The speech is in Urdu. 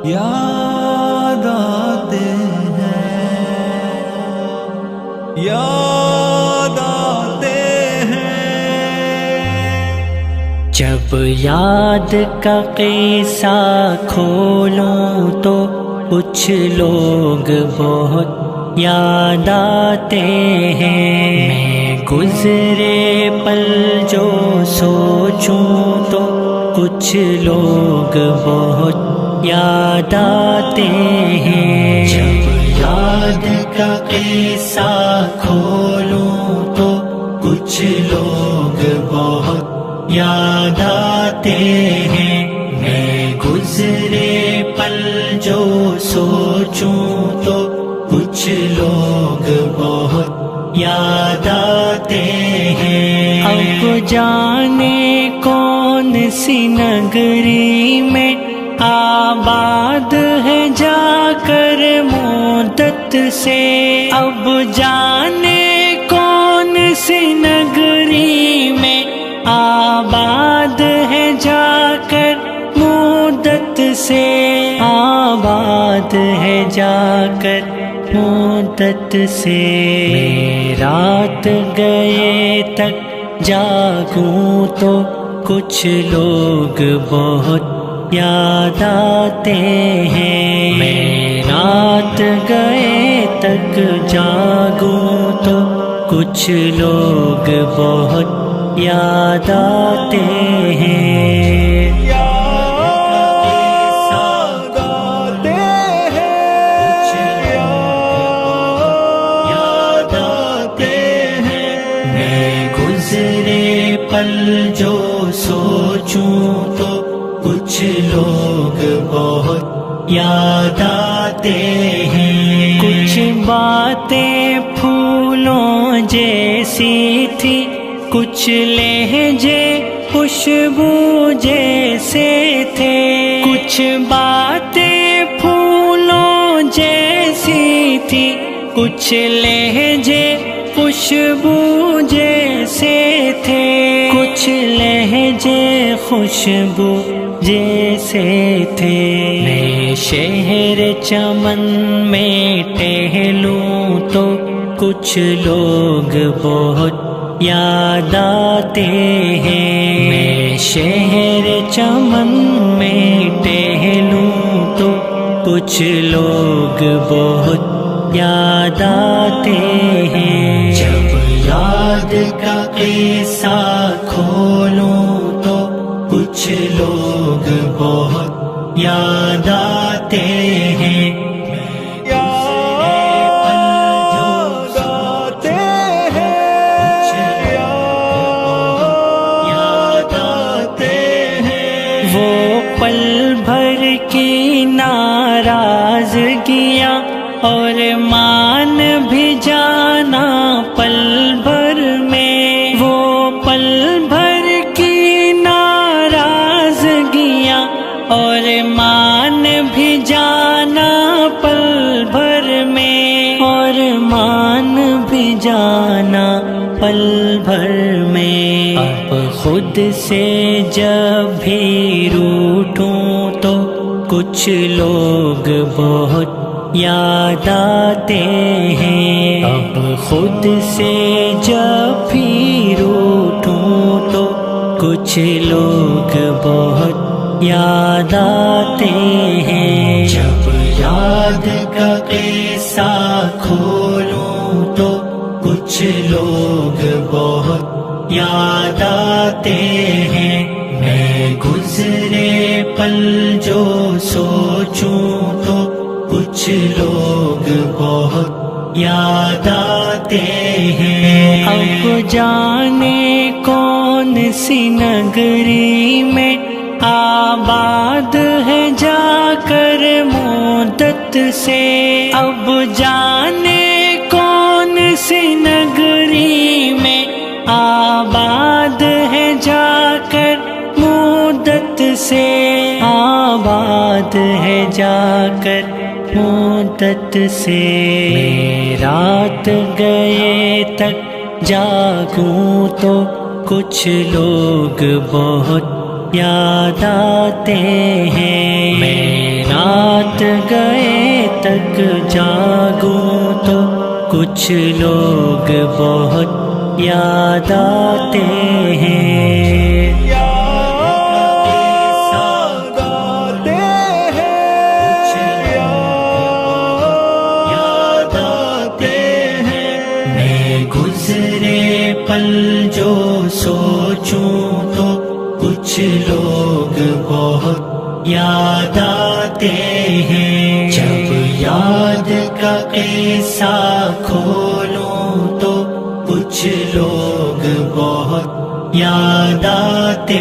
یاد آتے ہیں، یاد آتے ہیں۔ جب یاد کا قصہ کھولوں تو کچھ لوگ بہت یاد آتے ہیں۔ میں گزرے پل جو سوچوں تو کچھ لوگ بہت یاد آتے ہیں۔ جب یاد کا قصہ کھولوں تو کچھ لوگ بہت یاد آتے ہیں۔ میں گزرے پل جو سوچوں تو کچھ لوگ بہت یاد آتے ہیں۔ اب جانے کون سی نگری میں آباد ہے جا کر مدت سے، اب جانے کون سی نگری میں آباد ہے جا کر مدت سے، آباد ہے جا کر مدت سے۔ میں رات گئے تک جاگوں تو کچھ لوگ بہت یاد آتے ہیں۔ میں رات گئے تک جاگوں تو کچھ لوگ بہت یاد آتے ہیں۔ یاد آتے ہیں، یاد آتے ہیں۔ میں گزرے پل جو سوچوں تو کچھ لوگ بہت یاد آتے ہیں۔ کچھ باتیں پھولوں جیسی تھی، کچھ لہجے خوشبو جیسے تھے۔ کچھ باتیں پھولوں جیسی تھی، کچھ لہجے خوشبو جیسے تھے۔ کچھ لہجے خوشبو جیسے تھے۔ میں شہر چمن میں ٹہلوں تو کچھ لوگ بہت یاد آتے ہیں۔ میں شہر چمن میں ٹہلوں تو کچھ لوگ بہت یاد آتے ہیں۔ جب یاد کا قصہ کھولوں تو کچھ لوگ بہت یاد آتے ہیں۔ یاد آتے ہیں، یاد آتے ہیں۔ وہ پل بھر کی ناراضگیاں اور مان بھی جانا پل بھر میں، وہ پل بھر کی ناراضگیاں اور مان بھی جانا پل بھر میں، اور مان بھی جانا پل بھر میں۔ اب خود سے جب بھی روٹھوں تو کچھ لوگ بہت یاد آتے ہیں۔ اب خود سے جب بھی روٹھوں تو کچھ لوگ بہت یاد آتے ہیں۔ جب یاد کا قصہ کھولوں تو کچھ لوگ بہت یاد آتے ہیں۔ میں گزرے پل جو سوچوں تو کچھ لوگ بہت یاد آتے ہیں۔ اب جانے کون سی نگری میں آباد ہے جا کر مدت سے، اب جانے کون سی نگری میں آباد ہے جا کر مدت سے، آباد ہے جا کر مدت سے۔ میں رات گئے تک جاگوں تو کچھ لوگ بہت یاد آتے ہیں۔ میں رات گئے تک جاگوں تو کچھ لوگ بہت یاد آتے ہیں، یاد آتے ہیں، یاد آتے ہیں۔ میں گزرے پل جو سوچوں تو کچھ لوگ بہت یاد آتے ہیں، جب یاد کا قصہ کھولوں تو کچھ لوگ بہت یاد آتے